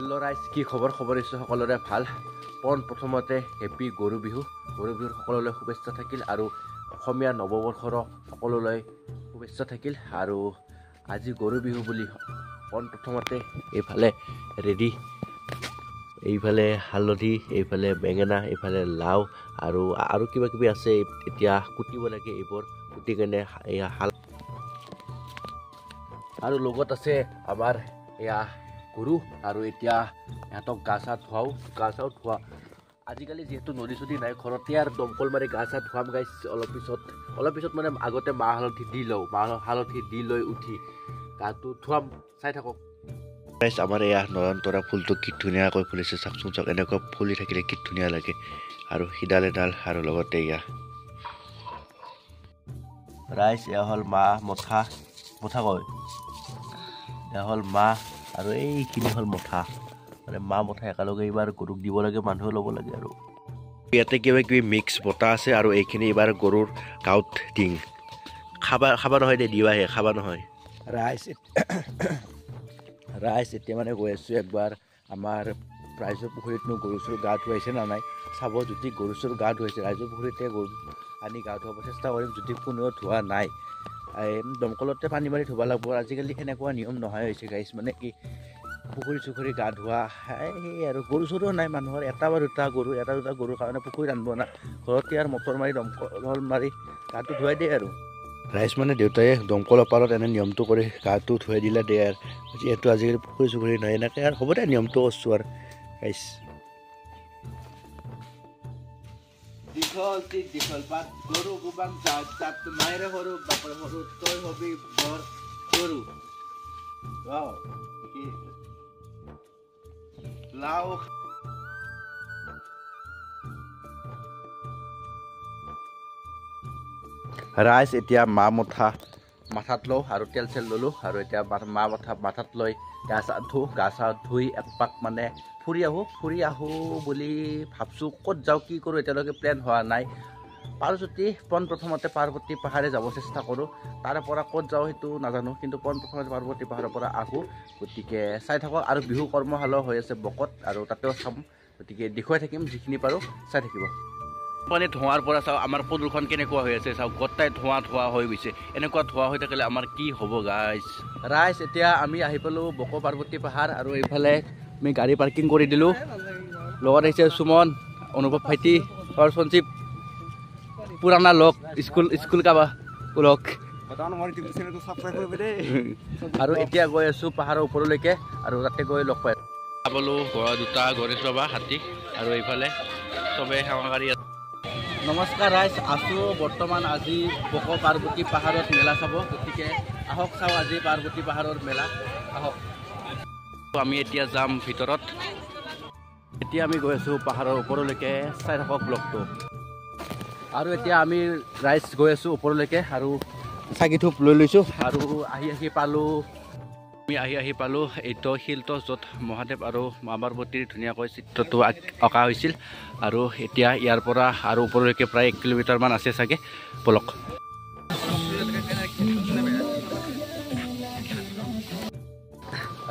Hello' ৰাইজ, কি খবৰ ইছো সকলোৰে ভাল। প্ৰথমতে হেপী গৰু বিহুৰ সকলোলৈ শুভেচ্ছা থাকিল আৰু অসমীয়া নৱবৰ্ষৰ সকলোলৈ শুভেচ্ছা থাকিল। আৰু আজি গৰু বিহু বুলি প্ৰথমতে এইফালে ৰেডি, এইফালে হালধি, এইফালে বেঙেনা, এইফালে লাও আৰু কিবা কিবি আছে। এতিয়া কুটিব লাগে, এইবোৰ কুটি কেনে এয়া আৰু লগত আছে আমাৰ এয়া গৰু। আৰু এতিয়া ইহঁতক গা চা ধোৱা। আজিকালি যিহেতু নদী চদী নাই, ঘৰতে আৰু দমকল মাৰি গা চা ধুৱাম গাইছ। অলপ পিছত মানে আগতে মাহ হালধি দি লৈ উঠি গাটো ধুৱাম, চাই থাকক গাইছ। আমাৰ এয়া নয়নতৰা ফুলটো কি ধুনীয়াকৈ ফুলিছে, চাওকচোন চাওক। এনেকুৱা ফুলি থাকিলে কি ধুনীয়া লাগে। আৰু সিডাল এডাল আৰু লগতে এয়া ৰাইজ, এয়া হ'ল মাহ মথা কয়, এয়া হ'ল মাহ আৰু এইখিনি হ'ল মথা। মানে মাহ মথা একেলগে এইবাৰ গৰুক দিব লাগে, মানুহেও ল'ব লাগে। আৰু ইয়াতে কিবা কিবি মিক্স বটা আছে আৰু এইখিনি এইবাৰ গৰুৰ গাঁৱত দিং। খাবা নহয় দে, দিবাহে, খাবা নহয়। ৰাইজ এতিয়া মানে গৈ আছোঁ একবাৰ আমাৰ ৰাইজৰ পুখুৰীতনো গৰু চৰু গা ধুৱাইছে না নাই চাব। যদি গৰু চৰু গা ধুৱাইছে ৰাইজৰ পুখুৰীতে গৰু আনি গা ধুৱাব চেষ্টা কৰিম। যদি কোনেও ধোৱা নাই, দমকলতে পানী মাৰি ধুব লাগিব। আজিকালি সেনেকুৱা নিয়ম নোহোৱা হৈছে গাইছ। মানে কি পুখুৰী গা ধোৱা সেই আৰু গৰু চৰু নাই মানুহৰ, এটা বা দুটা গৰুৰ কাৰণে পুখুৰী ৰান্ধিব না, ঘৰতে আৰু মটৰ মাৰি দমকল মাৰি গাটো ধুৱাই দিয়ে। আৰু ৰাইজ মানে দেউতাই দমকলৰ পাৰত এনে নিয়মটো কৰি গাটো ধুৱাই দিলে দিয়ে। আৰু যিহেতু আজিকালি পুখুৰী নাই, এনেকৈ আৰু হ'ব দে, নিয়মটো কৰিছোঁ আৰু গাইছ। দীঘল পাত গৰু গোবাং জাত মায়েৰে সৰু বাপৰে সৰু, তই হবি বৰ গৰু। লাও ৰাইজ, এতিয়া মাথাত লওঁ আৰু তেল চেল ল'লোঁ। আৰু এতিয়া মাথাত লৈ গা চা ধুই একপাক মানে ফুৰি আহোঁ বুলি ভাবছোঁ। ক'ত যাওঁ কি কৰোঁ এতিয়ালৈকে প্লেন হোৱা নাই। পাৰোঁ যদি প্ৰথমতে পাৰ্বতী পাহাৰে যাব চেষ্টা কৰোঁ। তাৰে পৰা ক'ত যাওঁ সেইটো নাজানো, কিন্তু প্ৰথমতে পাৰ্বতী পাহাৰৰ পৰা আহোঁ। গতিকে চাই থাকক। আৰু বিহু কৰ্মশালাও হৈ আছে বকত, আৰু তাতেও চাম। গতিকে দেখুৱাই থাকিম যিখিনি পাৰোঁ, চাই থাকিব। মানে ধোঁৱাৰ পৰা চাওক আমাৰ প্ৰদূষণ কেনেকুৱা হৈ আছে, চাওক গোটাই ধোঁৱা হৈ গৈছে। এনেকুৱা ধোঁৱা হৈ থাকিলে আমাৰ কি হ'ব গাইজ। ৰাইজ, এতিয়া আমি আহি পালোঁ বক পাৰ্বতী পাহাৰ। আৰু এইফালে আমি গাড়ী পাৰ্কিং কৰি দিলোঁ। লগত আহিছে সুমন, অনুভৱ ভাইটি, সঞ্জীৱ, পুৰাণা লগ, স্কুল কাবা লগ। আৰু এতিয়া গৈ আছোঁ পাহাৰৰ ওপৰলৈকে, আৰু তাতে গৈ লগ পাই পালোঁ দুটা গণেশ বাবা হাতী। আৰু এইফালে চবেই সেৱাকাৰী। নমস্কাৰ ৰাইজ, আছোঁ বৰ্তমান আজি বক পাৰ্বতী পাহাৰত মেলা চাব। গতিকে আহক চাওঁ আজি পাৰ্বতী পাহাৰৰ মেলা, আহক। আমি এতিয়া যাম ভিতৰত। এতিয়া আমি গৈ আছোঁ পাহাৰৰ ওপৰলৈকে, চাই থাকক ব্লগটো। আৰু এতিয়া আমি ৰাইজ গৈ আছোঁ ওপৰলৈকে, আৰু চাকি ধূপ লৈ লৈছোঁ। আৰু আহি পালোঁ এইটো শিলটো য'ত মহাদেৱ আৰু মা পাৰ্বতীৰ ধুনীয়াকৈ চিত্ৰটো অঁকা হৈছিল। আৰু এতিয়া ইয়াৰ পৰা আৰু ওপৰলৈকে প্ৰায় 1 কিলোমিটাৰমান আছে চাগে, বলক।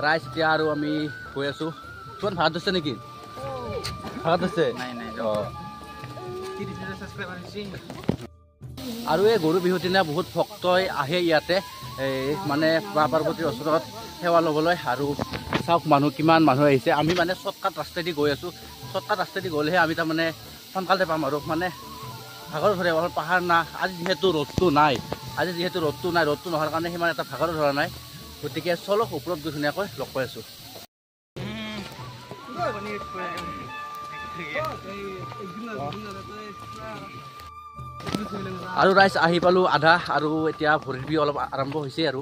ৰাইজ, এতিয়া আৰু আমি গৈ আছোঁ। কিমান ভাড়া ধৰিছে নেকি? ভাড়া ধৰিছে? আৰু এই গৰু বিহুৰ দিনা বহুত ভক্তই আহে ইয়াতে, মানে মা পাৰ্বতীৰ ওচৰত সেৱা ল'বলৈ। আৰু চাওক কিমান মানুহ আহিছে। আমি মানে শ্বৰ্টকাট ৰাস্তাইদি গৈ আছোঁ। শ্বৰ্টকাট ৰাস্তাইদি গ'লেহে আমি তাৰমানে সোনকালে পাম। আৰু মানে ভাগৰ ধৰে, পাহাৰ না। আজি যিহেতু ৰ'দটো নাই, ৰ'দটো নোহোৱাৰ কাৰণে সিমান এটা ভাগৰো ধৰা নাই। গতিকে চলক ওপৰত গৈ ধুনীয়াকৈ লগ পাই আছোঁ। আৰু ৰাইজ, আহি পালোঁ আধা, আৰু এতিয়া ভৰিৰ বিষ অলপ আৰম্ভ হৈছে। আৰু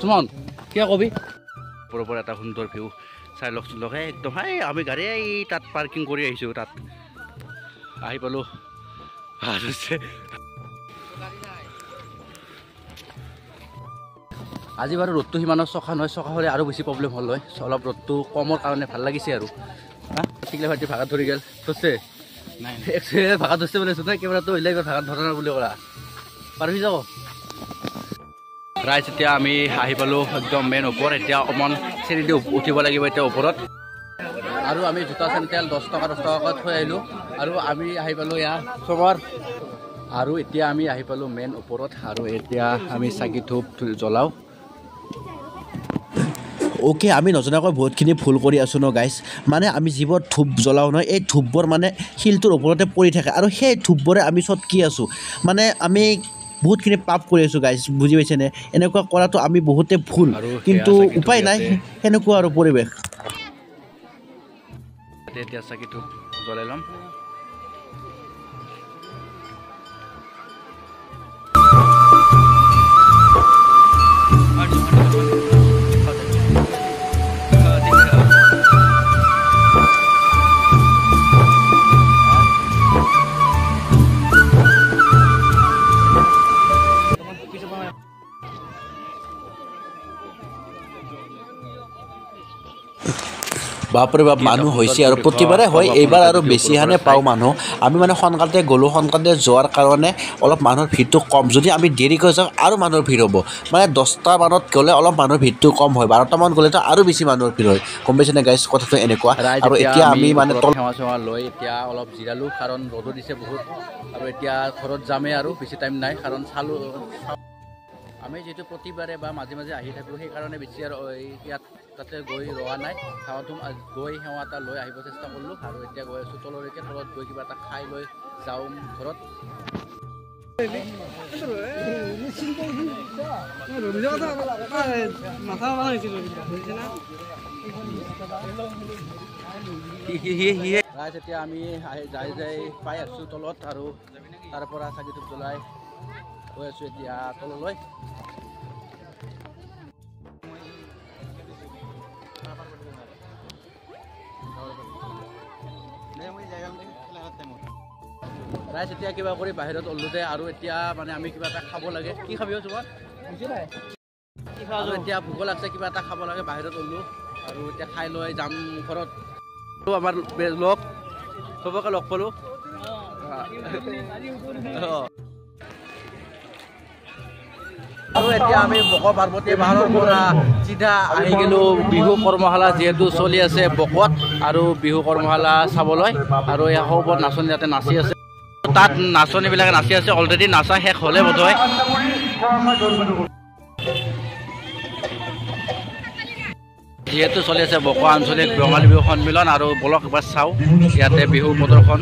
সুমন, কিয় কবি? ওপৰৰ পৰা এটা সুন্দৰ ভিউ চাই লওকচোন। একদম আমি গাড়ী তাত পাৰ্কিং কৰি আহিছোঁ। তাত আহি পালোঁ। ভাল হৈছে। আজি বাৰু ৰ'দটো সিমানো চকা নহয়, চকা হ'লে আৰু বেছি প্ৰব্লেম হ'ল হয়। অলপ ৰ'দটো কমৰ কাৰণে ভাল লাগিছে। আৰু ঠিকলে ভাইটি ভাগাত ধৰি গ'ল, ধৰছে নাই ভাগাত ধৰছে বুলি নাই, কেমেৰাটো হ'লে ভাগাত ধৰা নাই বুলি ক'লা। পাৰবি যাব ৰাইজ এতিয়া আমি আহি পালোঁ একদম মেইন ওপৰত এতিয়া অকণমান চিৰি দি উঠিব লাগিব এতিয়া ওপৰত আৰু আমি জোতা চেণ্ডেল 10 টকাকৈ থৈ আহিলোঁ আৰু আমি আহি পালোঁ ইয়াৰ চবৰ আৰু এতিয়া আমি আহি পালোঁ মেইন ওপৰত আৰু এতিয়া আমি চাকি ধূপ জ্বলাওঁ অ'কে আমি নজনাকৈ বহুতখিনি ভুল কৰি আছোঁ ন গাইজ মানে আমি যিবোৰ ধূপ জ্বলাওঁ নহয় এই ধূপবোৰ মানে শিলটোৰ ওপৰতে পৰি থাকে আৰু সেই ধূপবোৰে আমি চটকি আছোঁ মানে আমি বহুতখিনি পাপ কৰি আছোঁ গাইজ বুজি পাইছেনে এনেকুৱা কৰাটো আমি বহুতে ভুল কিন্তু উপায় নাই সেনেকুৱা আৰু পৰিৱেশ এতিয়া চাকি ধূপ জ্বলাই ল'ম বাপৰে বাপ মানুহ হৈছে আৰু প্ৰতিবাৰে হয় এইবাৰ আৰু বেছিহানে পাওঁ মানুহ আমি মানে সোনকালতে গ'লোঁ সোনকালতে যোৱাৰ কাৰণে অলপ মানুহৰ ভিৰটো কম যদি আমি দেৰিকৈ যাওঁ আৰু মানুহৰ ভিৰ হ'ব মানে 10টা মানত গ'লে অলপ মানুহৰ ভিৰটো কম হয় 12টা মান গ'লেতো আৰু বেছি মানুহৰ ভিৰ হয় গম পাইছেনে গাইজ কথাটো এনেকুৱা আৰু এতিয়া আমি মানে সেৱা চেৱা লৈ এতিয়া অলপ জিৰালোঁ কাৰণ ৰ'দো দিছে বহুত আৰু এতিয়া ঘৰত যামেই আৰু বেছি টাইম নাই কাৰণ চালোঁ আমি যিহেতু প্ৰতিবাৰে বা মাজে মাজে আহি থাকোঁ সেইকাৰণে বেছি আৰু ইয়াত তাতে গৈ ৰোৱা নাই সেৱাটো গৈ সেৱা এটা লৈ আহিব চেষ্টা কৰিলোঁ আৰু এতিয়া গৈ আছোঁ তললৈকে তলত গৈ কিবা এটা খাই লৈ যাওঁ ঘৰত এতিয়া আমি যাই যাই পাই আছোঁ তলত আৰু তাৰ পৰা চাকি ধূপ জ্বলাই গৈ আছোঁ এতিয়া তললৈ ৰাইজ এতিয়া কিবা কৰি বাহিৰত ওলোতে আৰু এতিয়া মানে আমি কিবা এটা খাব লাগে কি খাবি তোমাৰ এতিয়া ভোক লাগছে কিবা এটা খাব লাগে বাহিৰত ওলো আৰু এতিয়া খাই লৈ যাম ঘৰত আমাৰ লগ চবকে লগ পালোঁ আৰু এতিয়া আমি বক' পাৰ্বতী পাহাৰৰ পৰা চিধা আহি গ'লোঁ বিহু কৰ্মশালা যিহেতু চলি আছে বকত আৰু বিহু কৰ্মশালা চাবলৈ আৰু এই সৌবত নাচনী ইয়াতে নাচি আছে তাত নাচনীবিলাকে নাচি আছে অলৰেডি নাচা শেষ হ'লে বোধহয় যিহেতু চলি আছে বক' আঞ্চলিক ৰঙালী বিহু সন্মিলন আৰু বলক এবাৰ চাওঁ ইয়াতে বিহু প্ৰদৰ্শন